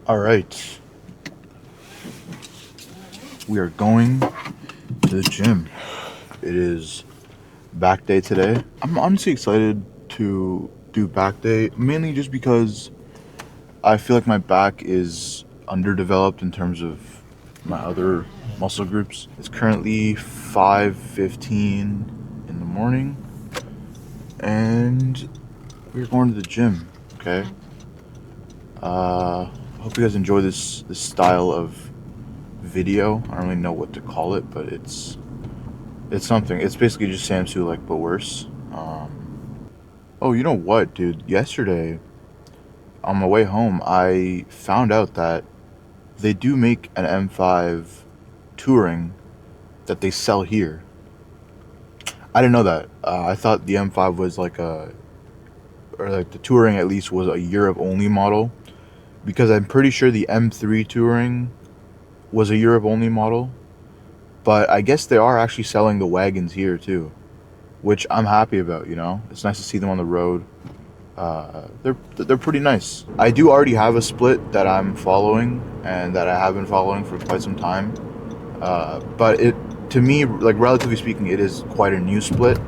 All right, we are going to the gym. It is back day today. I'm honestly excited to do back day, mainly just because I feel like my back is underdeveloped in terms of my other muscle groups. It's currently 5:15 in the morning, and we're going to the gym. Okay. I hope you guys enjoy this style of video. I don't really know what to call it, but it's something. It's basically just Sam Sulek, but worse. Oh, you know what, dude? Yesterday, on my way home, I found out that they do make an M5 Touring that they sell here. I didn't know that. I thought the M5 was or like the Touring at least was a Europe only model, because I'm pretty sure the M3 Touring was a Europe only model. But I guess they are actually selling the wagons here too, which I'm happy about. It's nice to see them on the road. They're pretty nice. I do already have a split that I'm following and that I have been following for quite some time. But it, to me, like relatively speaking, it is quite a new split.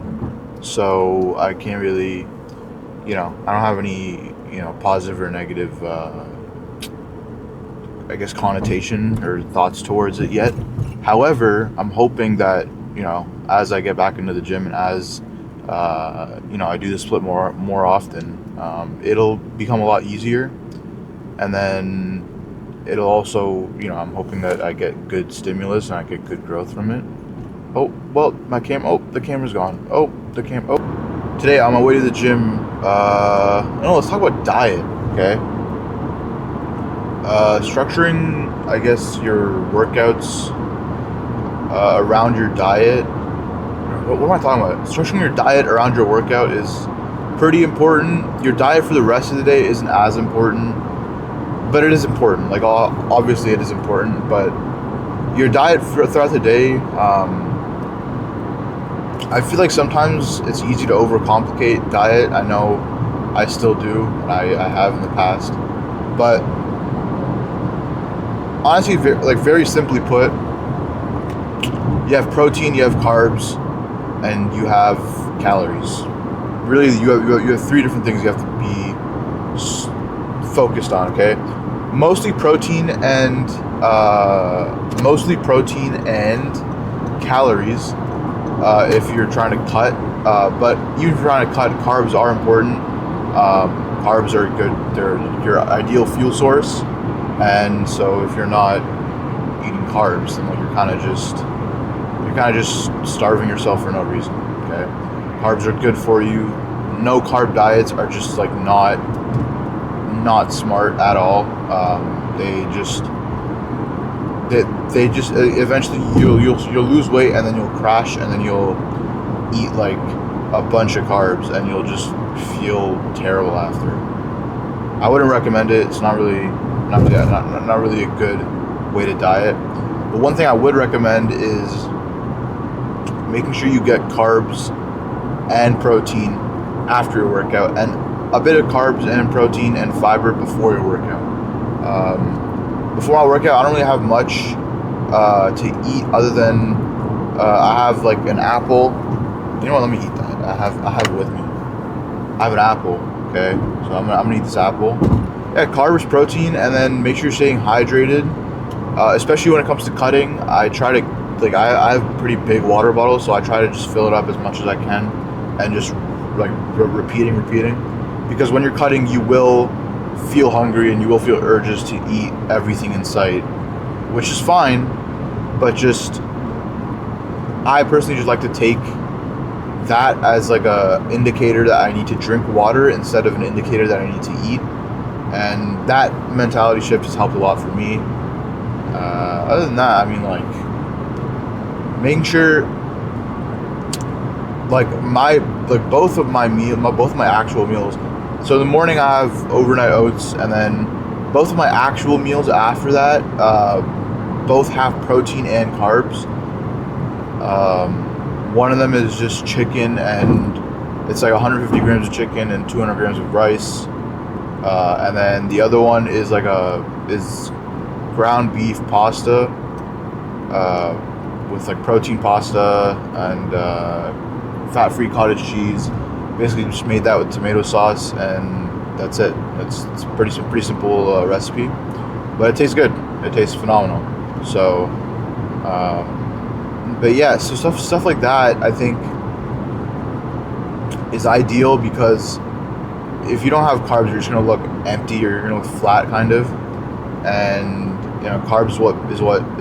So I can't really, I don't have any, positive or negative, I guess, connotation or thoughts towards it yet. However, I'm hoping that, as I get back into the gym and as I do the split more often, it'll become a lot easier, and then it'll also, I'm hoping that I get good stimulus and I get good growth from it. Oh well, the camera's gone. Today on my way to the gym, no, let's talk about diet, okay? Structuring, I guess, your workouts around your diet. What am I talking about? Structuring your diet around your workout is pretty important. Your diet for the rest of the day isn't as important, but it is important. Like, obviously, it is important, but your diet throughout the day, I feel like sometimes it's easy to overcomplicate diet. I know I still do, and I have in the past. But honestly, very simply put, you have protein, you have carbs, and you have calories. Really, you have three different things you have to be focused on. Okay, mostly protein and calories. If you're trying to cut, but even if you're trying to cut, carbs are important. Carbs are good. They're your ideal fuel source, and so if you're not eating carbs, then like you're kind of just starving yourself for no reason. Okay, carbs are good for you. No carb diets are just like not smart at all. They just eventually you'll lose weight, and then you'll crash, and then you'll eat like a bunch of carbs, and you'll just feel terrible after. I wouldn't recommend it. It's not really a good way to diet. But one thing I would recommend is making sure you get carbs and protein after your workout, and a bit of carbs and protein and fiber before your workout. Before my workout, I don't really have much to eat other than I have like an apple. You know what? Let me eat that. I have it with me. I have an apple. Okay, so I'm gonna eat this apple. Yeah, carbs, protein, and then make sure you're staying hydrated. Especially when it comes to cutting, I try to I have a pretty big water bottle, so I try to just fill it up as much as I can, and just like repeating, because when you're cutting, you will feel hungry and you will feel urges to eat everything in sight, which is fine, but just I personally just like to take that as like a indicator that I need to drink water instead of an indicator that I need to eat, and that mentality shift has helped a lot for me. Other than that, I mean, like, making sure both of my actual meals. So in the morning I have overnight oats, and then both of my actual meals after that both have protein and carbs. One of them is just chicken, and it's like 150 grams of chicken and 200 grams of rice. And then the other one is like is ground beef pasta with like protein pasta and fat-free cottage cheese. Basically, just made that with tomato sauce, and that's it. It's pretty simple recipe, but it tastes good. It tastes phenomenal. So, but yeah, so stuff like that I think is ideal, because if you don't have carbs, you're just gonna look empty, or you're gonna look flat, kind of. And carbs is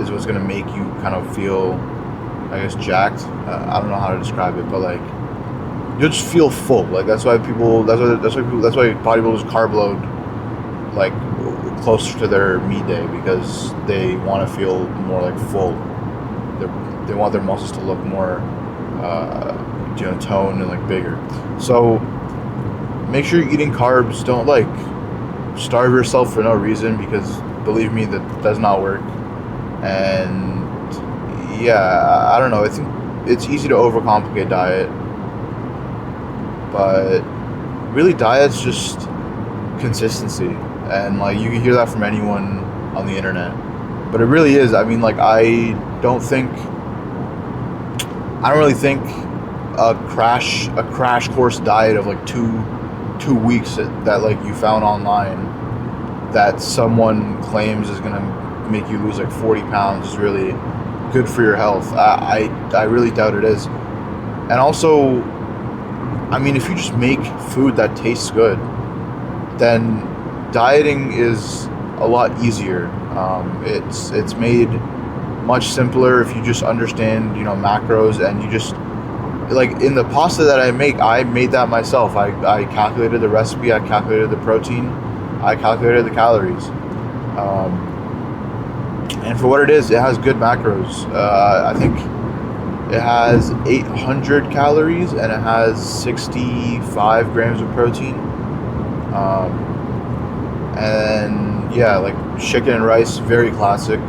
what's gonna make you kind of feel, I guess, jacked. I don't know how to describe it, but like you'll just feel full. Like that's why bodybuilders carb load like closer to their meet day, because they want to feel more like full. They want their muscles to look more toned and like bigger. So make sure you're eating carbs. Don't like starve yourself for no reason, because believe me, that does not work. And yeah, I don't know. I think it's easy to overcomplicate diet, but really diet's just consistency. And like you can hear that from anyone on the internet, but it really is. I mean, like I don't really think a crash course diet of like two weeks that like you found online that someone claims is gonna make you lose like 40 pounds is really good for your health. I really doubt it is. And also, I mean, if you just make food that tastes good, then dieting is a lot easier. It's made much simpler if you just understand, macros, and you just, like in the pasta that I made that myself. I calculated the recipe, I calculated the protein, I calculated the calories. And for what it is, it has good macros. I think it has 800 calories and it has 65 grams of protein. And yeah, like chicken and rice, very classic.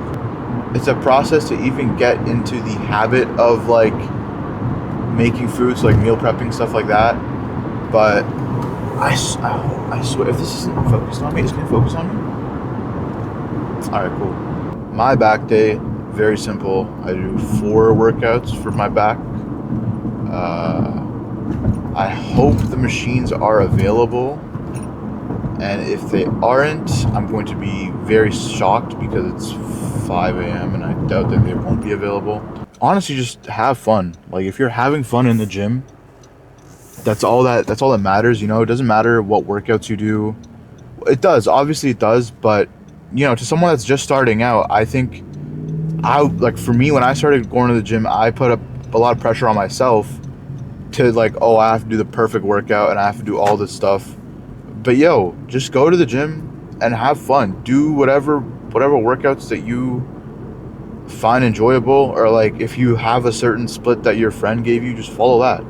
It's a process to even get into the habit of like making foods, like meal prepping, stuff like that. But I swear, if this isn't focused on me, it's gonna focus on me. All right, cool. My back day, very simple. I do 4 workouts for my back. I hope the machines are available, and if they aren't, I'm going to be very shocked, because it's 5 a.m. and I doubt that they won't be available. Honestly, just have fun. Like if you're having fun in the gym, that's all that matters. It doesn't matter what workouts you do. It does, obviously it does, but to someone that's just starting out, I think for me, when I started going to the gym, I put up a lot of pressure on myself to like, oh, I have to do the perfect workout and I have to do all this stuff. But just go to the gym and have fun. Do whatever workouts that you find enjoyable, or like if you have a certain split that your friend gave you, just follow that.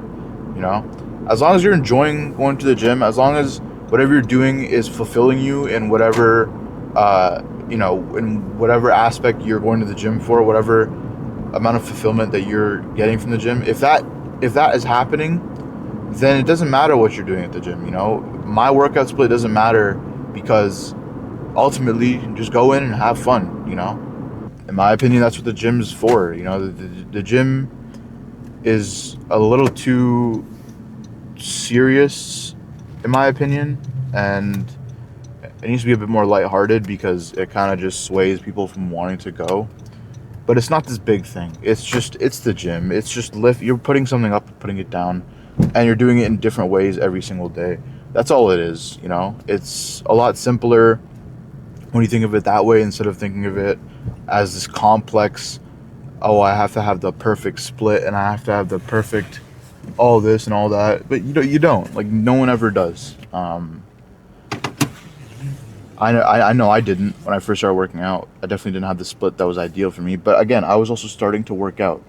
As long as you're enjoying going to the gym, as long as whatever you're doing is fulfilling you in whatever in whatever aspect you're going to the gym for, whatever amount of fulfillment that you're getting from the gym, if that is happening, then it doesn't matter what you're doing at the gym. My workout split doesn't matter, because ultimately just go in and have fun. In my opinion, that's what the gym is for. The gym is a little too serious, in my opinion, and it needs to be a bit more lighthearted, because it kind of just sways people from wanting to go. But it's not this big thing. It's the gym. It's just you're putting something up, putting it down, and you're doing it in different ways every single day. That's all it is. It's a lot simpler when you think of it that way, instead of thinking of it as this complex, oh, I have to have the perfect split and I have to have the perfect all this and all that. But you don't. Like, no one ever does. I know I didn't when I first started working out. I definitely didn't have the split that was ideal for me. But again, I was also starting to work out.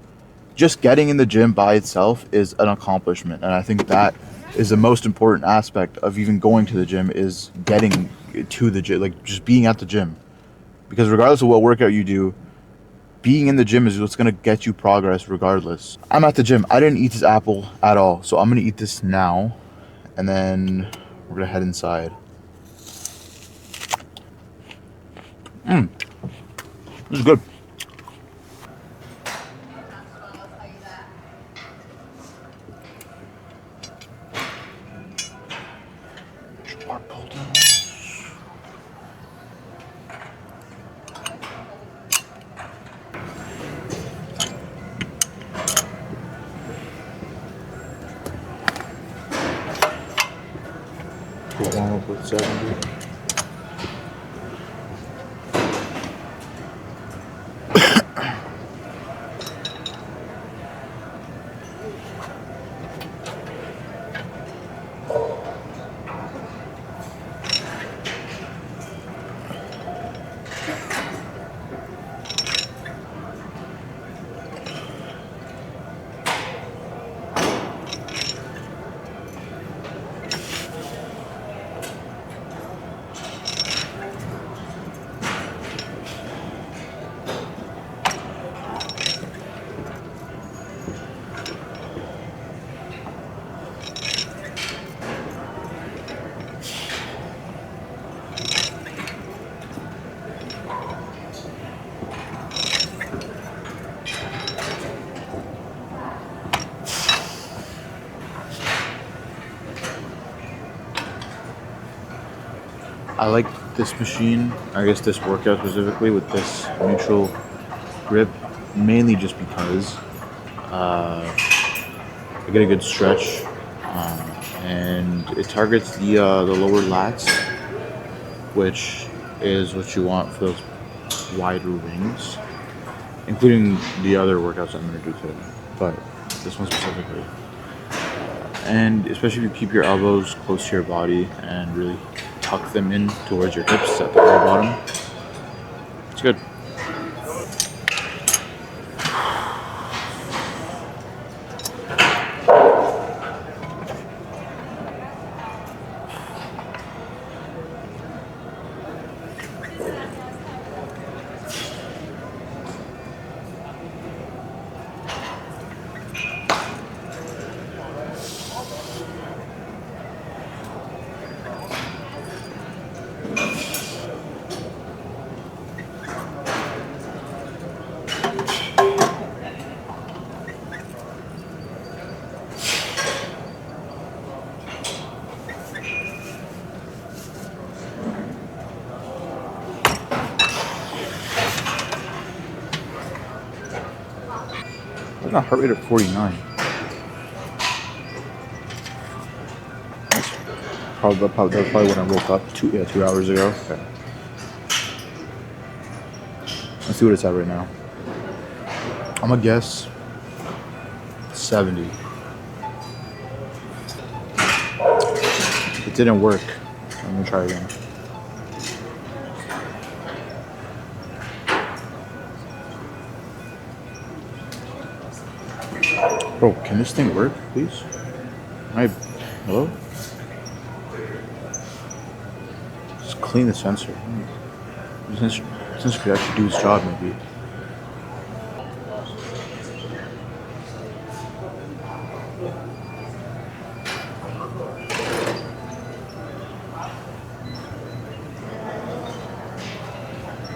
Just getting in the gym by itself is an accomplishment. And I think that is the most important aspect of even going to the gym, is getting to the gym, like just being at the gym. Because regardless of what workout you do, being in the gym is what's going to get you progress regardless. I'm at the gym. I didn't eat this apple at all. So I'm going to eat this now. And then we're going to head inside. This is good. One up with 70. I like this machine, I guess this workout specifically with this neutral grip, mainly just because I get a good stretch, and it targets the lower lats, which is what you want for those wider rings, including the other workouts I'm going to do today, but this one specifically. And especially if you keep your elbows close to your body and really tuck them in towards your hips at the very bottom, it's good. What's my heart rate at 49? That was probably when I woke up 2 hours ago. Okay. Let's see what it's at right now. I'm gonna guess 70. It didn't work. I'm gonna try again. Bro, can this thing work, please? Hello? Just clean the sensor. The sensor could actually do its job, maybe.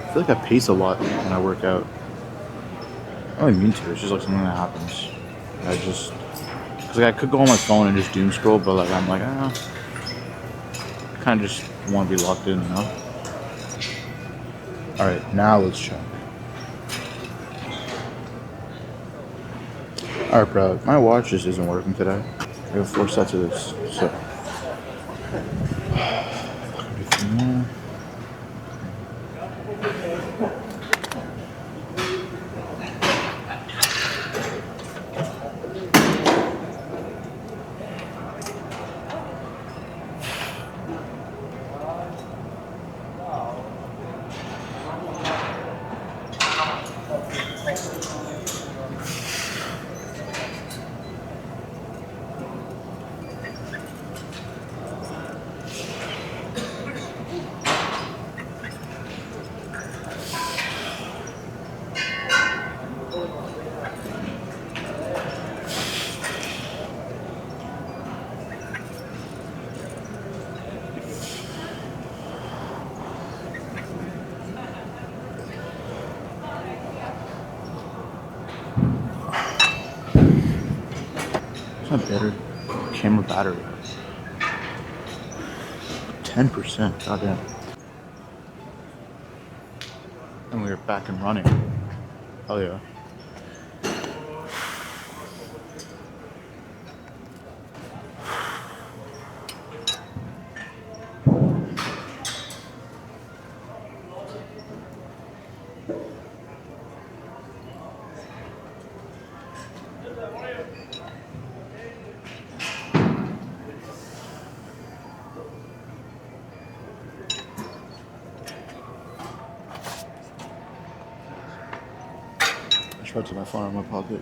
I feel like I pace a lot when I work out. I don't even mean to. It's just like something that happens. Because I could go on my phone and just doom scroll, but like I'm like, I kind of just want to be locked in, you know? All right, now let's check. All right, bro. My watch just isn't working today. I have 4 sets of this, so. It's not better. Camera battery. 10%. Goddamn. And we are back and running. Hell yeah. I tried to my phone in my pocket.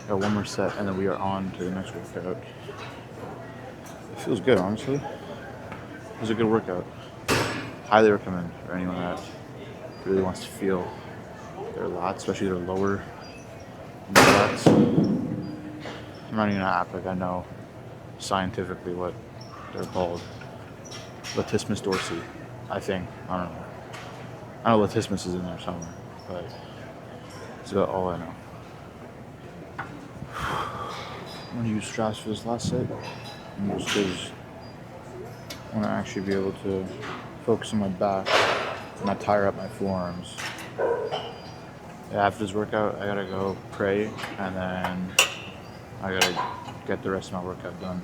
Got one more set and then we are on to the next workout. It feels good, honestly. It was a good workout. Highly recommend for anyone that really wants to feel their lats, especially their lower lats. I'm not even gonna act like I know scientifically what they're called. Latissimus dorsi, I think. I don't know. I know latissimus is in there somewhere, but that's about all I know. I'm gonna use straps for this last set, and just because I want to actually be able to focus on my back and not tire up my forearms. Yeah, after this workout, I gotta go pray, and then I gotta get the rest of my workout done.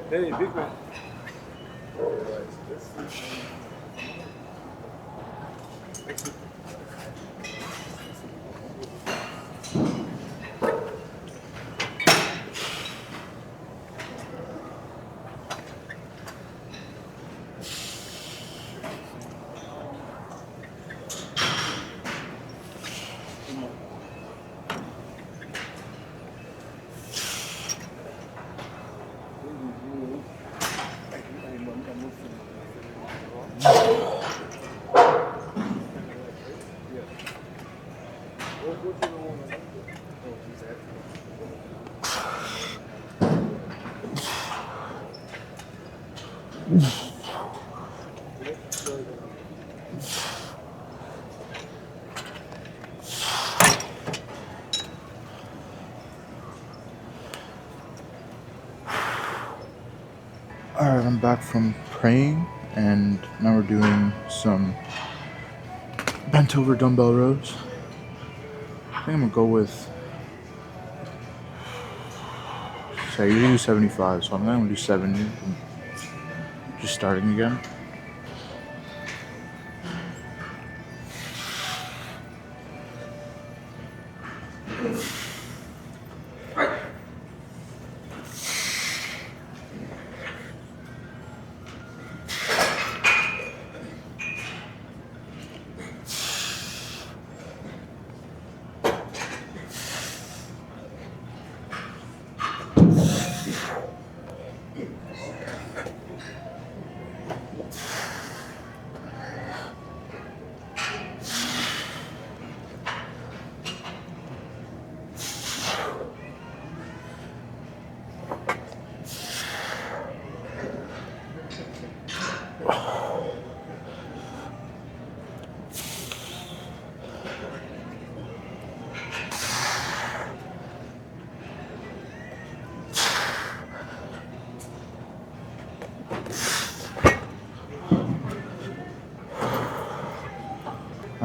Hey, big man. Alright, I'm back from praying, and now we're doing some bent over dumbbell rows. I think I'm gonna go with, so I usually do 75, so I'm gonna do 70. Just starting again.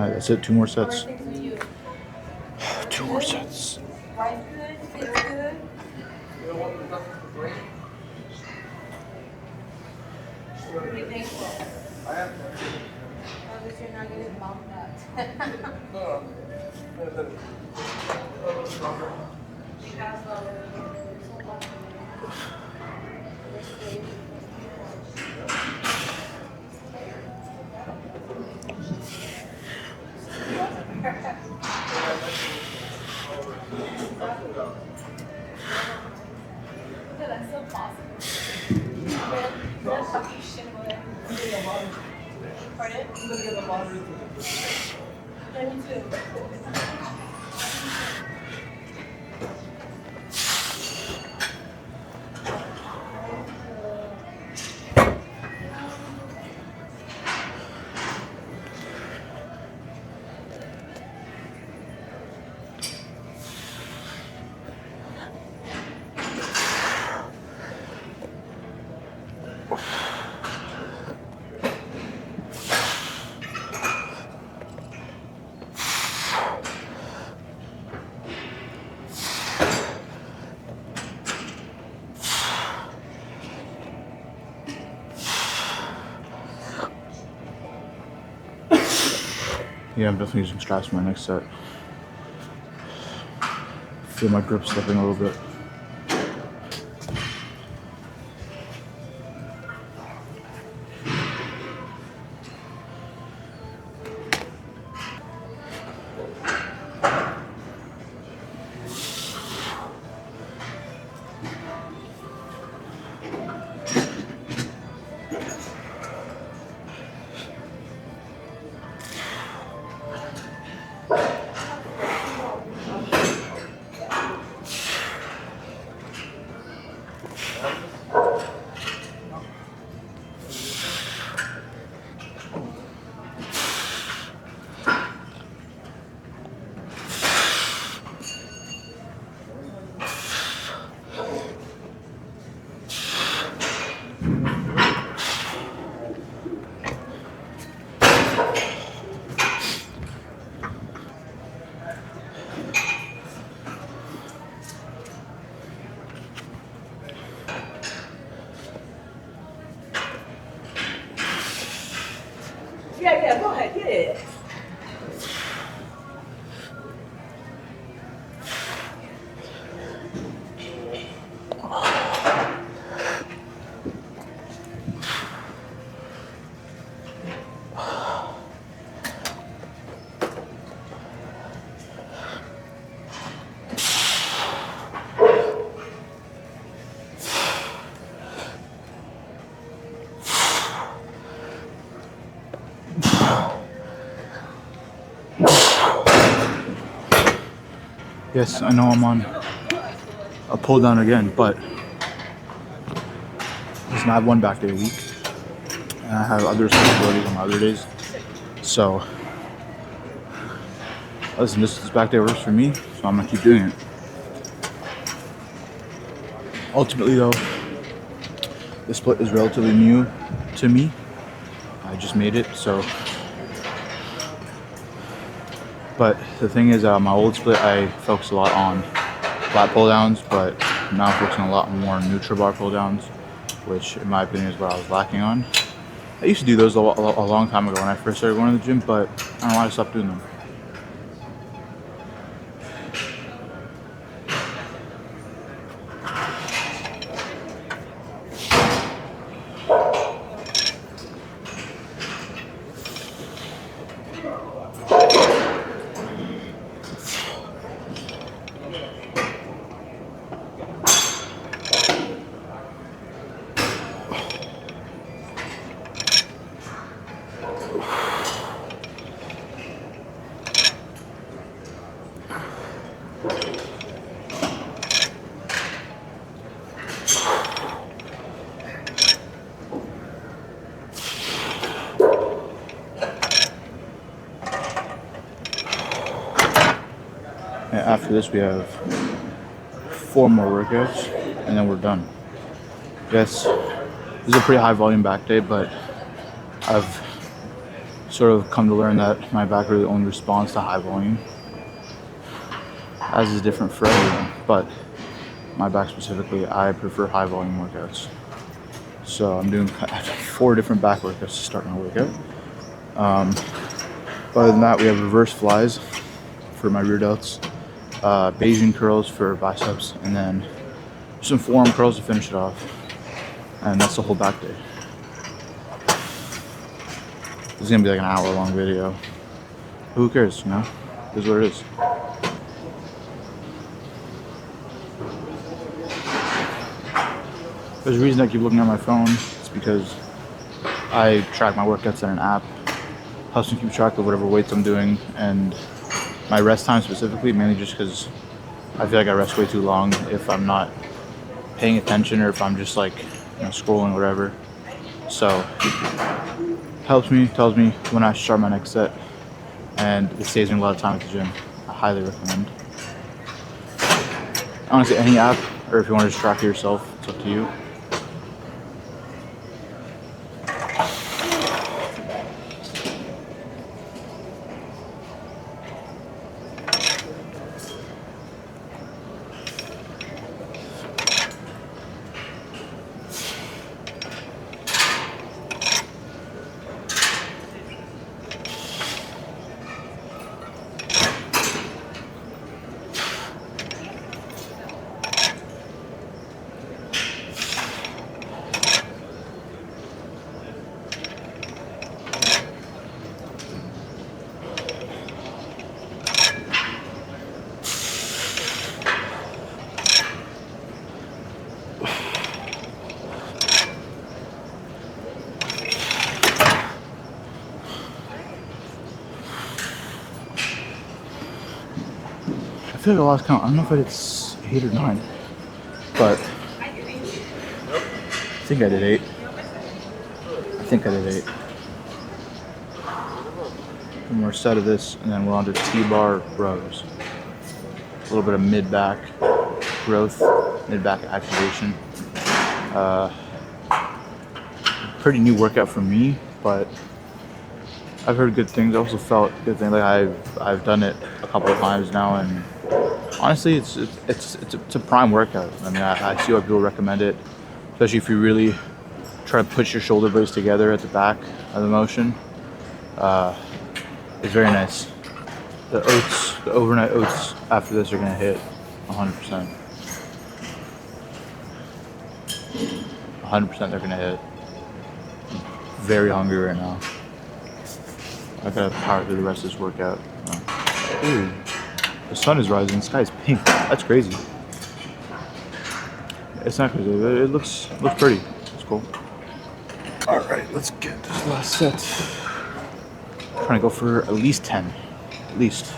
Alright, that's it. 2 more sets. 2 more sets. Life good? It's good? What do you think? At least you're not getting bumped up. That's so possible. That's fucking shit. Pardon? Yeah, me too. Yeah, I'm definitely using straps for my next set. Feel my grip slipping a little bit. Yeah, go ahead, get it. Yes, I know I'm on a pull down again, but listen, I have 1 back day a week, and I have other responsibilities on other days. So, listen, this back day works for me, so I'm gonna keep doing it. Ultimately, though, the split is relatively new to me. I just made it, so. But the thing is, my old split, I focused a lot on flat pull downs, but now I'm focusing a lot more on neutral bar pull downs, which in my opinion is what I was lacking on. I used to do those a long time ago when I first started going to the gym, but I don't know why I stopped doing them. And after this, we have 4 more workouts, and then we're done. Yes, this is a pretty high volume back day, but I've sort of come to learn that my back really only responds to high volume, as is different for everyone. But my back specifically, I prefer high volume workouts. So I'm doing 4 different back workouts to start my workout. Other than that, we have reverse flies for my rear delts, Bayesian curls for biceps, and then some forearm curls to finish it off. And that's the whole back day. This is gonna be like an hour-long video. Who cares, you know? This is what it is. There's a reason I keep looking at my phone. It's because I track my workouts in an app. Helps me keep track of whatever weights I'm doing and my rest time specifically, mainly just because I feel like I rest way too long if I'm not paying attention or if I'm just like, you know, scrolling or whatever. So helps me, tells me when I start my next set, and it saves me a lot of time at the gym. I highly recommend. Honestly, any app, or if you want to just track it yourself, it's up to you. I feel like I lost count. I don't know if I did 8 or 9, but I think I did 8. I think I did 8. One more set of this, and then we're on to T-bar rows. A little bit of mid-back growth, mid-back activation. Pretty new workout for me, but I've heard good things. I also felt good things. Like I've done it a couple of times now, and honestly, it's a prime workout. I mean, I see why people recommend it, especially if you really try to put your shoulder blades together at the back of the motion. It's very nice. The overnight oats after this are gonna hit 100%. 100% they're gonna hit. I'm very hungry right now. I gotta power through the rest of this workout. Ooh, the sun is rising. The sky is pink. That's crazy. It's not crazy. It looks pretty. It's cool. All right, let's get this last set. Trying to go for at least 10. At least.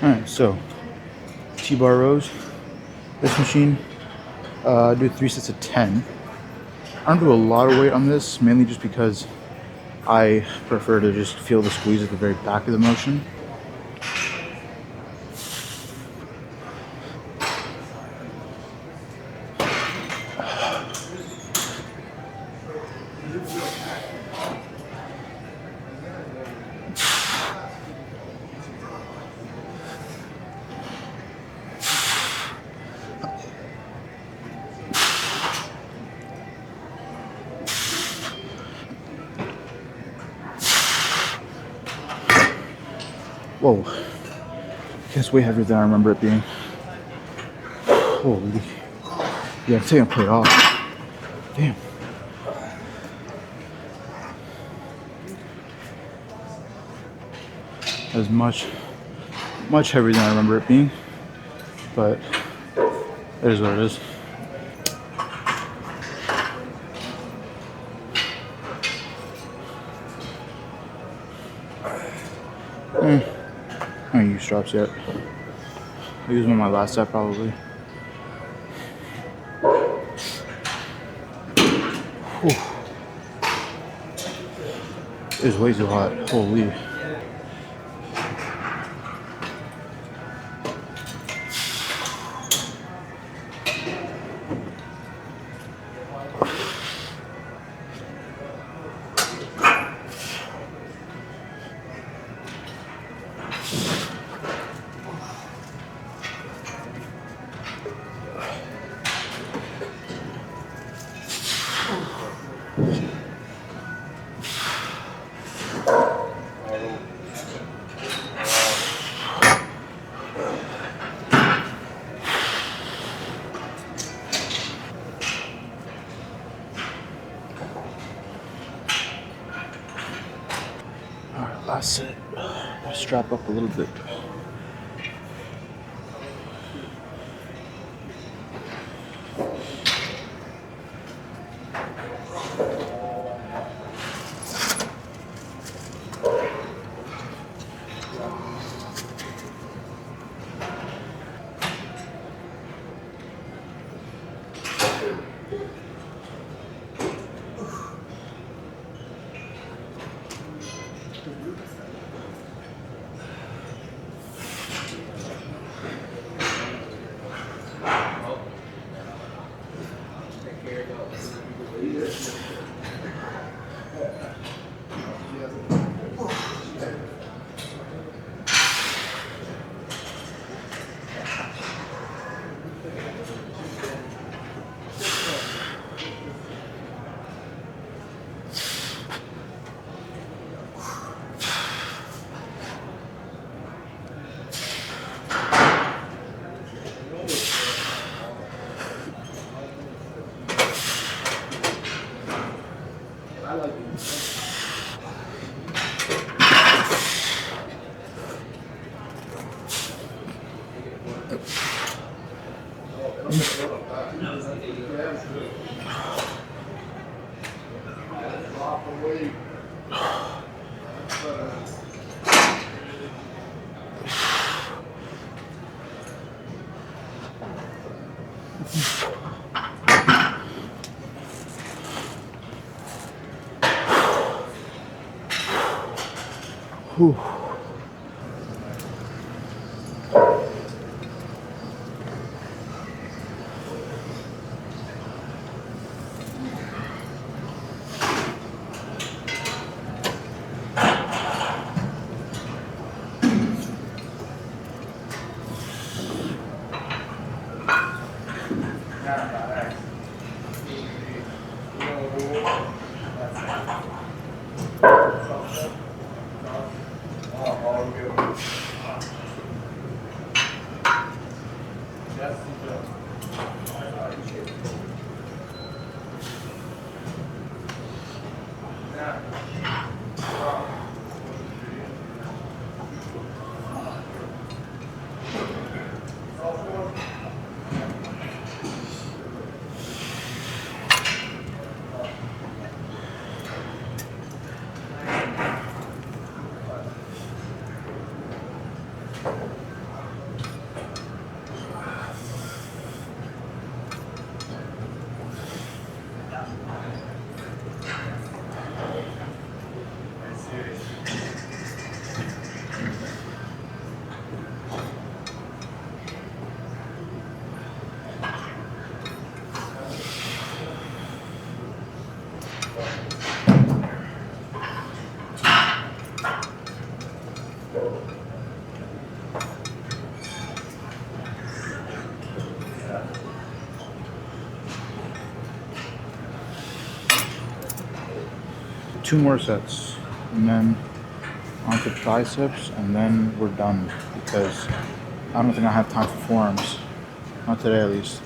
Alright, so T-bar rows. This machine, I do 3 sets of 10. I don't do a lot of weight on this, mainly just because I prefer to just feel the squeeze at the very back of the motion. Whoa. It's way heavier than I remember it being. Holy. Yeah, I'm taking a plate off. Damn. As much heavier than I remember it being. But it is what it is. I don't use straps yet. I use them on my last set probably. Whew. It's way too hot. Holy. Alright, last set. Strap up a little bit. Whew. Two more sets, and then on for triceps, and then we're done because I don't think I have time for forearms. Not today, at least.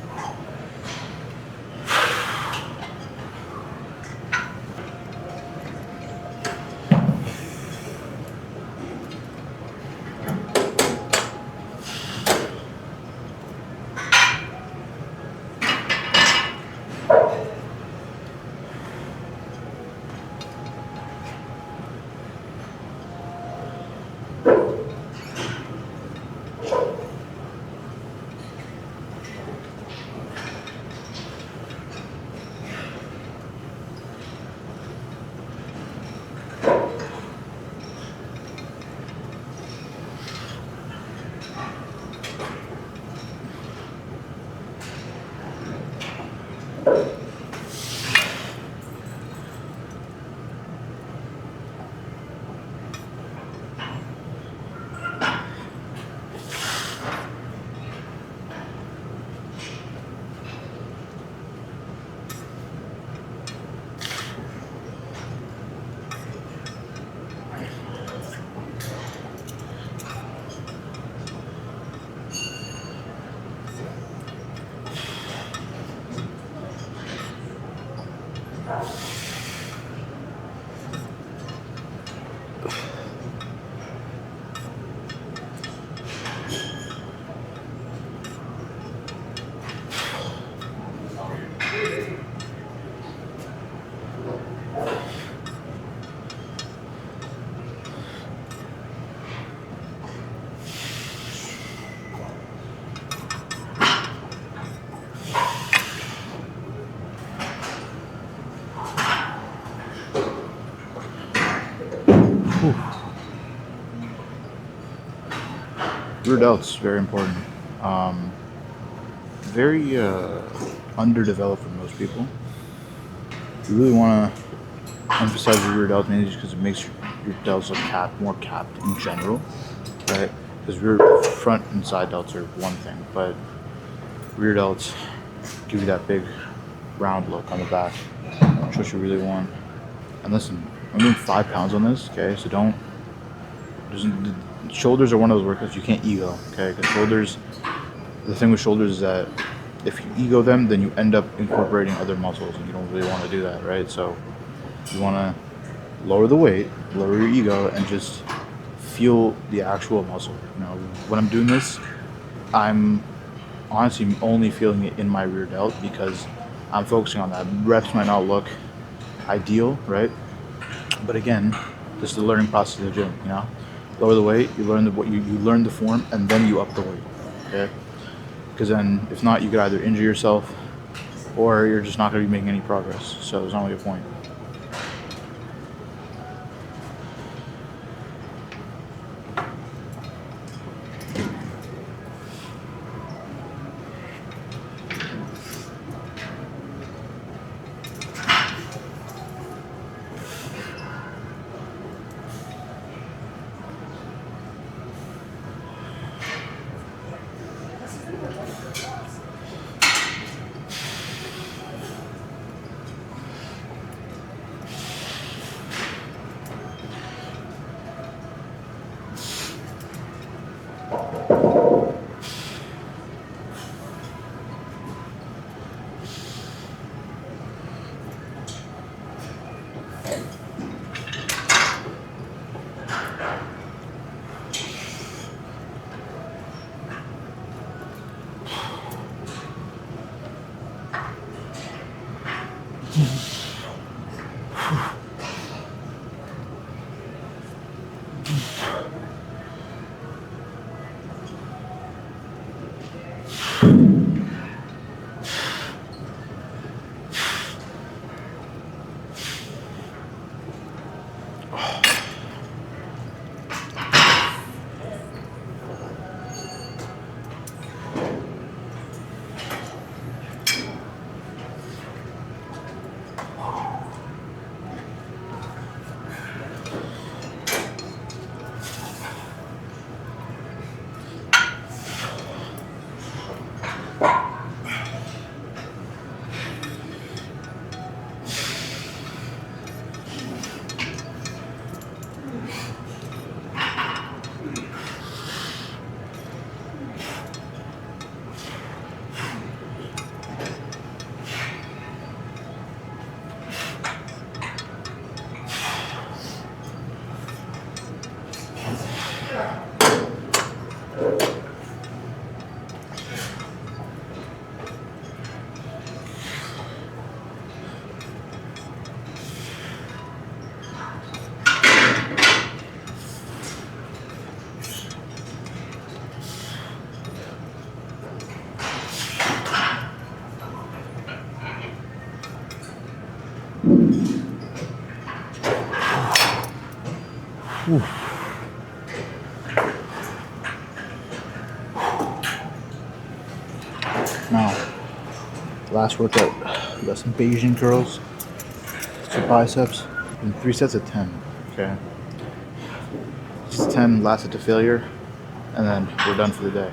Rear delts, very important. Very underdeveloped for most people. You really want to emphasize your rear delts mainly just because it makes your delts look more capped in general, right? Because rear, front, and side delts are one thing, but rear delts give you that big round look on the back, which is what you really want. And listen, I'm doing 5 pounds on this, okay? So don't. Shoulders are one of those workouts you can't ego, okay? Because shoulders, the thing with shoulders is that if you ego them, then you end up incorporating other muscles, and you don't really want to do that, right? So you want to lower the weight, lower your ego, and just feel the actual muscle. You know, when I'm doing this, I'm honestly only feeling it in my rear delt because I'm focusing on that. Reps might not look ideal, right? But again, this is the learning process of the gym, you know? Lower the weight, you learn you learn the form, and then you up the weight, okay? Because then, if not, you could either injure yourself or you're just not going to be making any progress. So there's not really a point. Now, last workout, we got some Bayesian curls, 2 biceps, and 3 sets of 10. Okay, just 10 lasted to failure, and then we're done for the day.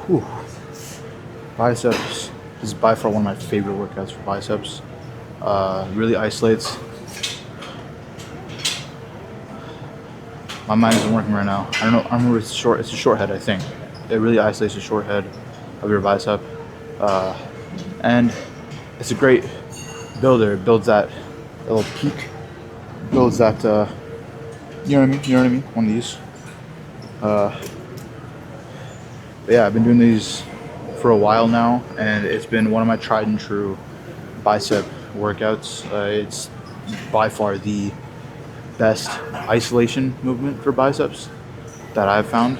Whew. Biceps is by far one of my favorite workouts for biceps. Really isolates. My mind isn't working right now. I don't know. I remember it's short. It's a short head, I think. It really isolates the short head of your bicep, and it's a great builder. It builds that little peak. Builds that. You know what I mean? You know what I mean? One of these. But yeah, I've been doing these for a while now, and it's been one of my tried and true bicep workouts. It's by far the best isolation movement for biceps that I've found.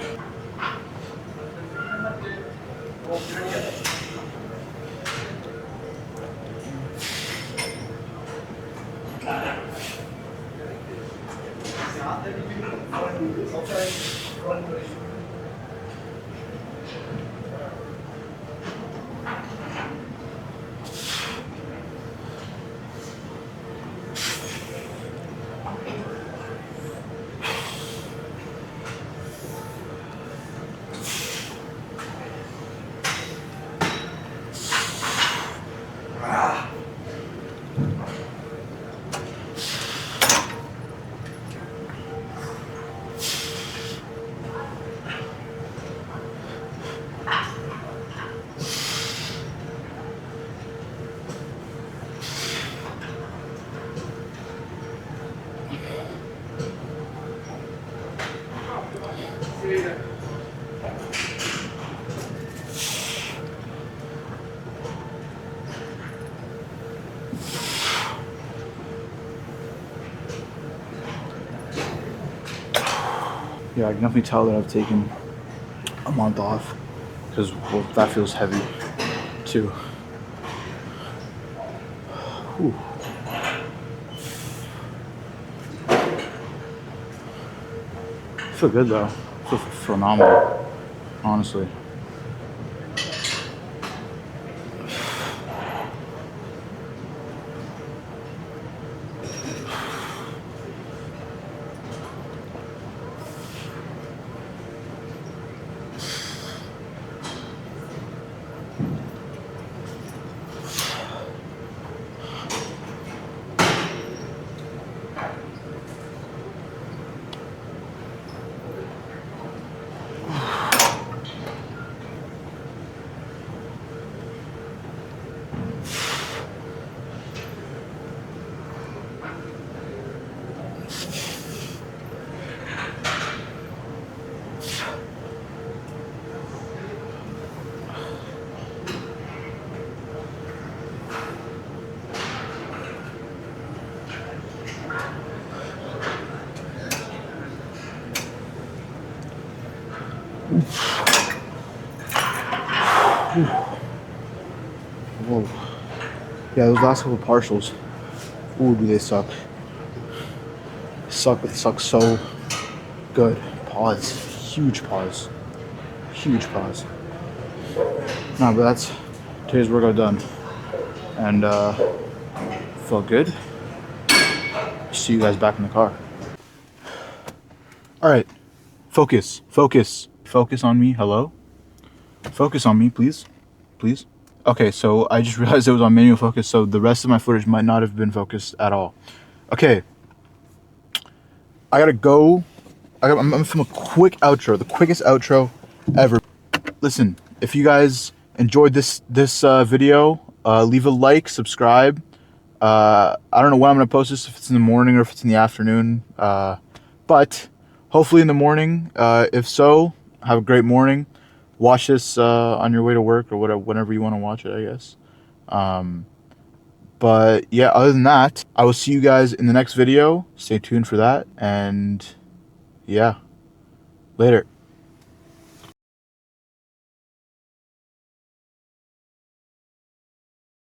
Yeah, I can definitely tell that I've taken a month off because, well, that feels heavy too. Whew. I feel good though. I feel phenomenal, honestly. Whoa. Yeah, those last couple partials. Ooh, do they suck. Suck, but they suck so good. Pause. Huge pause. Huge pause. Nah, but that's today's workout done. And felt good. See you guys back in the car. Alright. Focus. Focus. Focus on me. Hello? Focus on me, please. Please. Okay, so I just realized it was on manual focus, so the rest of my footage might not have been focused at all. Okay. I gotta go. I'm gonna film a quick outro, the quickest outro ever. Listen, if you guys enjoyed this video, leave a like, subscribe. I don't know when I'm gonna post this, if it's in the morning or if it's in the afternoon, but hopefully in the morning. If so, have a great morning. Watch this on your way to work or whatever, whenever you want to watch it, I guess. But yeah, other than that, I will see you guys in the next video. Stay tuned for that, and yeah, later.